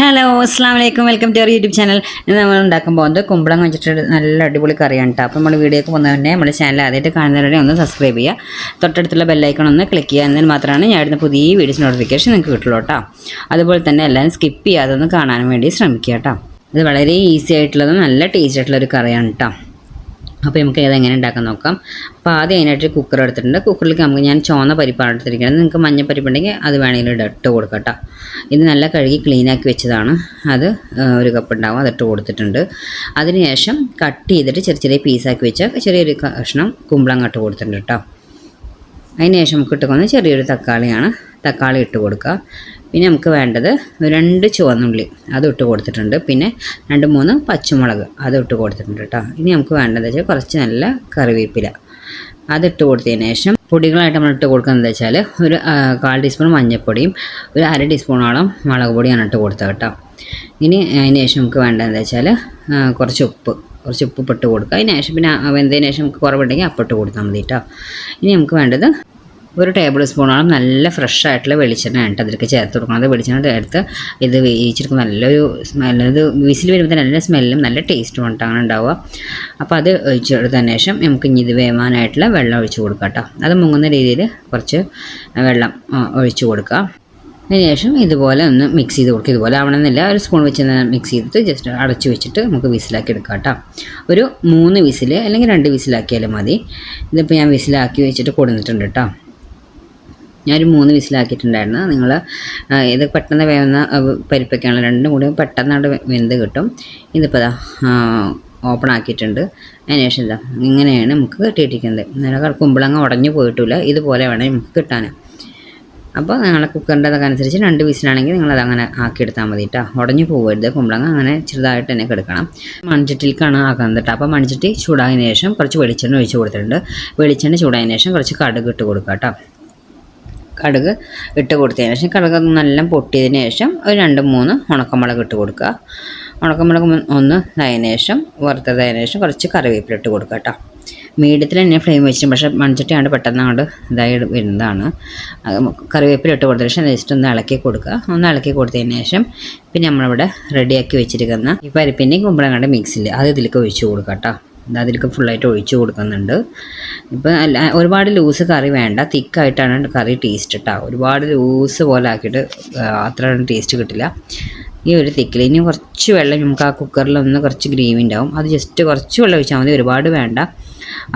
Hello അസ്സാം വലൈക്കും welcome to our YouTube channel. ഇന്ന് നമ്മൾ ഉണ്ടാക്കാൻ പോകുന്നത് കുമ്പളങ്ങ വെച്ചിട്ട് നല്ല അടിപൊളി കറിയാണ് കേട്ടോ. അപ്പോൾ നമ്മൾ വീഡിയോക്ക് പോകുന്നതന്നെ നമ്മുടെ ചാനൽ ആദ്യമായിട്ട് കാണുന്നവരെ ഒന്ന് സബ്സ്ക്രൈബ് ചെയ്യുക, തൊട്ടടുത്തുള്ള ബെല്ലൈക്കൺ ഒന്ന് ക്ലിക്ക് ചെയ്യുക. എന്നാൽ മാത്രമാണ് ഞാൻ ഇടുന്ന പുതിയ വീഡിയോസ് നോട്ടിഫിക്കേഷൻ നിങ്ങൾക്ക് കിട്ടുള്ളൂ കേട്ടോ. അതുപോലെ തന്നെ എല്ലാവരും സ്കിപ്പ് ചെയ്യാതെ ഒന്ന് കാണാൻ വേണ്ടി ശ്രമിക്കുക കേട്ടോ. ഇത് വളരെ ഈസി ആയിട്ടുള്ളതും നല്ല ടേസ്റ്റ് ആയിട്ടുള്ളൊരു കറിയാണ് കേട്ടോ. അപ്പോൾ നമുക്ക് ഇതെങ്ങനെ ഉണ്ടാക്കാൻ നോക്കാം. അപ്പോൾ ആദ്യം അതിനായിട്ട് കുക്കർ എടുത്തിട്ടുണ്ട്. കുക്കറിലേക്ക് നമുക്ക് ഞാൻ ചുവന്ന പരിപ്പാണ് എടുത്തിരിക്കുന്നത്. നിങ്ങൾക്ക് മഞ്ഞപ്പരിപ്പുണ്ടെങ്കിൽ അത് വേണമെങ്കിൽ ഇട്ട് കൊടുക്കാം കേട്ടോ. ഇത് നല്ല കഴുകി ക്ലീനാക്കി വെച്ചതാണ്. അത് ഒരു കപ്പ് ഉണ്ടാവും, അതിട്ട് കൊടുത്തിട്ടുണ്ട്. അതിനുശേഷം കട്ട് ചെയ്തിട്ട് ചെറിയ ചെറിയ പീസാക്കി വെച്ച ചെറിയൊരു കഷ്ണം കുമ്പളങ്ങ ഇട്ട് കൊടുത്തിട്ടുണ്ട് കേട്ടോ. അതിനുശേഷം നമുക്ക് ഇട്ടുകൊണ്ട് ചെറിയൊരു തക്കാളി ഇട്ട് കൊടുക്കുക. പിന്നെ നമുക്ക് വേണ്ടത് 2 ചുവന്നുള്ളി അത് ഇട്ട് കൊടുത്തിട്ടുണ്ട്. പിന്നെ 2-3 പച്ചമുളക് അത് ഇട്ട് കൊടുത്തിട്ടുണ്ട് കേട്ടോ. ഇനി നമുക്ക് വേണ്ടത് വെച്ചാൽ കുറച്ച് നല്ല കറിവേപ്പില അതിട്ട് കൊടുത്തതിന് ശേഷം പൊടികളായിട്ട് നമ്മൾ ഇട്ട് കൊടുക്കുന്നത് വെച്ചാൽ ഒരു 1/4 ടീസ്പൂൺ മഞ്ഞൾപ്പൊടിയും ഒരു 1/2 ടീസ്പൂണോളം മുളക് പൊടിയാണ് ഇട്ട് കൊടുത്തത് കേട്ടോ. ഇനി അതിന് ശേഷം നമുക്ക് വേണ്ടതെന്ന് വെച്ചാൽ കുറച്ച് ഉപ്പ് ഇട്ട് കൊടുക്കുക. അതിന് ശേഷം പിന്നെ വെന്തതിന് ശേഷം നമുക്ക് കുറവുണ്ടെങ്കിൽ അപ്പിട്ട് കൊടുത്താൽ മതി കേട്ടോ. ഇനി നമുക്ക് വേണ്ടത് ഒരു ടേബിൾ സ്പൂണോളം നല്ല ഫ്രഷ് ആയിട്ടുള്ള വെളിച്ചെണ്ണ ആയിട്ട് അതിലേക്ക് ചേർത്ത് കൊടുക്കണം. അത് വെളിച്ചെണ്ണ എടുത്ത് ഇത് വേവിച്ചെടുക്കും. നല്ലൊരു സ്മെല്ല്, ഇത് വിസിൽ വരുമ്പോൾ നല്ല സ്മെല്ലും നല്ല ടേസ്റ്റും ഉണ്ടാണ് ഉണ്ടാവുക. അപ്പോൾ അത് ഒഴിച്ചെടുത്തതിന് ശേഷം നമുക്ക് ഇനി ഇത് വേവാനായിട്ടുള്ള വെള്ളം ഒഴിച്ച് കൊടുക്കാം കേട്ടോ. അത് മുങ്ങുന്ന രീതിയിൽ കുറച്ച് വെള്ളം ഒഴിച്ച് കൊടുക്കുക. അതിനുശേഷം ഇതുപോലെ ഒന്ന് മിക്സ് ചെയ്ത് കൊടുക്കുക. ഇതുപോലെ ആവണമെന്നില്ല, ഒരു സ്പൂൺ വെച്ച് മിക്സ് ചെയ്തിട്ട് ജസ്റ്റ് അടച്ചു വെച്ചിട്ട് നമുക്ക് വിസിലാക്കി എടുക്കാം കേട്ടോ. ഒരു 3 വിസിൽ അല്ലെങ്കിൽ 2 വിസിലാക്കിയാലും മതി. ഇതിപ്പോൾ ഞാൻ വിസിലാക്കി വെച്ചിട്ട് കൊടുത്തിട്ടുണ്ട് കേട്ടോ. ഞാനൊരു 3 വിസിലാക്കിയിട്ടുണ്ടായിരുന്നു. നിങ്ങൾ ഇത് പെട്ടെന്ന് വേവുന്ന പരിപ്പൊക്കെയാണ്, രണ്ടും കൂടി പെട്ടെന്ന് വെന്ത് കിട്ടും. ഇതിപ്പോൾ ഓപ്പൺ ആക്കിയിട്ടുണ്ട്. അതിനുശേഷം ഇങ്ങനെയാണ് നമുക്ക് കിട്ടിയിരിക്കുന്നത്. നല്ല കുമ്പളങ്ങ ഉടഞ്ഞു പോയിട്ടില്ല, ഇതുപോലെ വേണം നമുക്ക് കിട്ടാൻ. അപ്പോൾ നിങ്ങളെ കുക്കറിൻ്റെ അതൊക്കെ അനുസരിച്ച് 2 വിസിലാണെങ്കിൽ നിങ്ങളതങ്ങനെ ആക്കിയെടുത്താൽ മതി കേട്ടോ. ഉടഞ്ഞു പോകരുത് കുമ്പളങ്ങ, അങ്ങനെ ചെറുതായിട്ട് തന്നെ കിടക്കണം. മൺചട്ടിയിലേക്കാണ് ആക്കുന്നത് കേട്ടോ. അപ്പോൾ മൺചട്ടി ചൂടായതിനു ശേഷം കുറച്ച് വെളിച്ചെണ്ണ ഒഴിച്ച് കൊടുത്തിട്ടുണ്ട്. വെളിച്ചെണ്ണ ചൂടായതിനു ശേഷം കുറച്ച് കടുക് ഇട്ട് കൊടുക്കുക കേട്ടോ. കടുക് ഇട്ട് കൊടുത്തതിന് ശേഷം കടുക് നല്ല പൊട്ടിയതിന് ശേഷം ഒരു 2-3 ഉണക്കമുളക് ഇട്ട് കൊടുക്കുക. ഉണക്കമുളക് ഒന്ന് ആയതിനു ശേഷം വറുത്തതായതിനു ശേഷം കുറച്ച് കറിവേപ്പില ഇട്ട് കൊടുക്കുക കേട്ടോ. മീഡിയത്തിൽ തന്നെ ഫ്ലെയിം വെച്ചിട്ടുണ്ട്, പക്ഷേ മൺചട്ടി ആണ്ട് പെട്ടെന്ന് അങ്ങോട്ട് ഇതായി വരുന്നതാണ്. കറിവേപ്പില ഇട്ട് കൊടുത്തതിന് ശേഷം ജസ്റ്റ് ഒന്ന് ഇളക്കി കൊടുക്കുക. ഒന്ന് ഇളക്കി കൊടുത്തതിന് ശേഷം പിന്നെ നമ്മളിവിടെ റെഡിയാക്കി വെച്ചിരിക്കുന്ന ഈ പരിപ്പിൻ്റെയും കുമ്പളങ്ങയുടെ മിക്സിൽ അത് ഇതിലേക്ക് ഒഴിച്ച് കൊടുക്കുക കേട്ടോ. അതിലേക്ക് ഫുള്ളായിട്ട് ഒഴിച്ച് കൊടുക്കുന്നുണ്ട്. ഇപ്പം ഒരുപാട് ലൂസ് കറി വേണ്ട, തിക്കായിട്ടാണ് കറി ടേസ്റ്റ് കേട്ടോ. ഒരുപാട് ലൂസ് പോലെ ആക്കിയിട്ട് അത്ര ടേസ്റ്റ് കിട്ടില്ല. ഈ ഒരു തിക്കിൽ ഇനി കുറച്ച് വെള്ളം നമുക്ക് ആ കുക്കറിലൊന്ന് കുറച്ച് ഗ്രേവി ഉണ്ടാവും, അത് ജസ്റ്റ് കുറച്ച് വെള്ളം ഒഴിച്ചാൽ മതി, ഒരുപാട് വേണ്ട.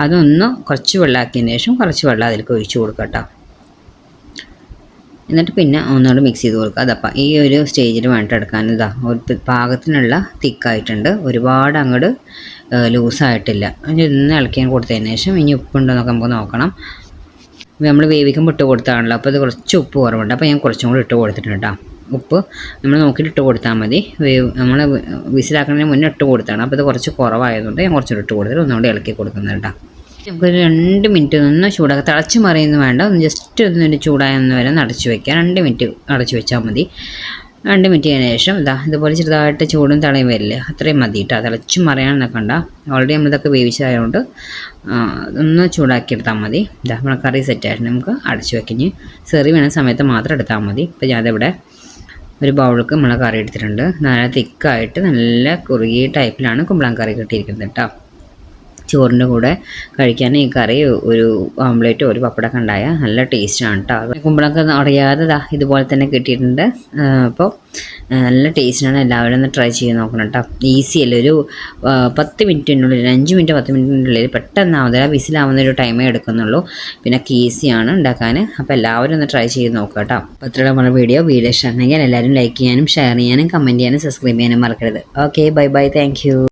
അതൊന്ന് കുറച്ച് വെള്ളം ആക്കിയതിന് ശേഷം കുറച്ച് വെള്ളം അതിലേക്ക് ഒഴിച്ച് കൊടുക്കുക കേട്ടോ. എന്നിട്ട് പിന്നെ ഒന്നുകൂടെ മിക്സ് ചെയ്ത് കൊടുക്കുക. അതപ്പം ഈ ഒരു സ്റ്റേജിൽ വേണ്ടിട്ട് എടുക്കാൻ ഒരു പാകത്തിനുള്ള തിക്കായിട്ടുണ്ട്, ഒരുപാട് അങ്ങോട്ട് ലൂസായിട്ടില്ല. ഒന്ന് ഇളക്കാൻ കൊടുത്തതിന് ശേഷം ഇനി ഉപ്പുണ്ടോ എന്നൊക്കെ നമുക്ക് നോക്കണം. നമ്മൾ വേവിക്കുമ്പോൾ ഇട്ട് കൊടുത്താണല്ലോ, അപ്പോൾ അത് കുറച്ച് ഉപ്പ് കുറവുണ്ട്. അപ്പോൾ ഞാൻ കുറച്ചും കൂടി ഇട്ട് കൊടുത്തിട്ടുണ്ട് കേട്ടോ. ഉപ്പ് നമ്മൾ നോക്കിയിട്ട് ഇട്ട് കൊടുത്താൽ മതി. നമ്മൾ വിസിലാക്കുന്നതിന് മുന്നേ ഇട്ട് കൊടുത്താണ്, അപ്പോൾ ഇത് കുറച്ച് കുറവായതുകൊണ്ട് ഞാൻ കുറച്ചുകൂടി ഇട്ട് കൊടുത്തിട്ട് ഒന്നുകൂടി ഇളക്കി കൊടുക്കുന്നത് കേട്ടോ. നമുക്കൊരു 2 മിനിറ്റ് ഒന്ന് ചൂടാക്കുക. തിളച്ച് മറിയൊന്നും വേണ്ട, ഒന്ന് ജസ്റ്റ് ഒന്നൊരു ചൂടായെന്ന് വരെ അടച്ച് വയ്ക്കുക. 2 മിനിറ്റ് അടച്ച് വെച്ചാൽ മതി. 2 മിനിറ്റ് കഴിഞ്ഞ ശേഷം ഇതുപോലെ ചെറുതായിട്ട് ചൂടും തളയും വരില്ലേ, അത്രയും മതി കേട്ടോ. തിളച്ച് മറിയാൻ നിൽക്കണ്ട, ഓൾറെഡി നമ്മളിതൊക്കെ വേവിച്ചതായതുകൊണ്ട് ഒന്ന് ചൂടാക്കിയെടുത്താൽ മതി. നമ്മളെ കറി സെറ്റായിട്ട് നമുക്ക് അടച്ച് വയ്ക്കിഞ്ഞ് സെർവ് ചെയ്യുന്ന സമയത്ത് മാത്രം എടുത്താൽ മതി. ഇപ്പോൾ ഞാനിവിടെ ഒരു ബൗൾക്ക് നമ്മളെ കറി എടുത്തിട്ടുണ്ട്. നല്ല തിക്കായിട്ട് നല്ല കുറുകിയ ടൈപ്പിലാണ് കുമ്പളങ്ങ കറി കിട്ടിയിരിക്കുന്നത് കേട്ടോ. ചോറിൻ്റെ കൂടെ കഴിക്കാൻ ഈ കറി ഒരു ഓംലേറ്റോ ഒരു പപ്പടമൊക്കെ ഉണ്ടായാൽ നല്ല ടേസ്റ്റാണ് കേട്ടോ. കുമ്പളങ്ങ ഉടയാതെ ഇതുപോലെ തന്നെ കിട്ടിയിട്ടുണ്ട്. അപ്പോൾ നല്ല ടേസ്റ്റാണ്, എല്ലാവരും ഒന്ന് ട്രൈ ചെയ്ത് നോക്കണം കേട്ടോ. ഈസി അല്ലേ, ഒരു 10 മിനിറ്റിനുള്ളിൽ 5 മിനിറ്റ് 10 മിനിറ്റിനുള്ളിൽ പെട്ടെന്നാവുന്നില്ല, വിസിലാവുന്ന ഒരു ടൈമേ എടുക്കുന്നുള്ളൂ. പിന്നെ ഈസിയാണ് ഉണ്ടാക്കാൻ. അപ്പോൾ എല്ലാവരും ഒന്ന് ട്രൈ ചെയ്ത് നോക്കുക കേട്ടോ. അപ്പോൾ അത്രയുള്ള നമ്മുടെ വീഡിയോ ഇഷ്ടമാണെങ്കിൽ എല്ലാവരും ലൈക്ക് ചെയ്യാനും ഷെയർ ചെയ്യാനും കമൻറ്റ് ചെയ്യാനും സബ്സ്ക്രൈബ് ചെയ്യാനും മറക്കരുത്. Okay, bye bye, thank you.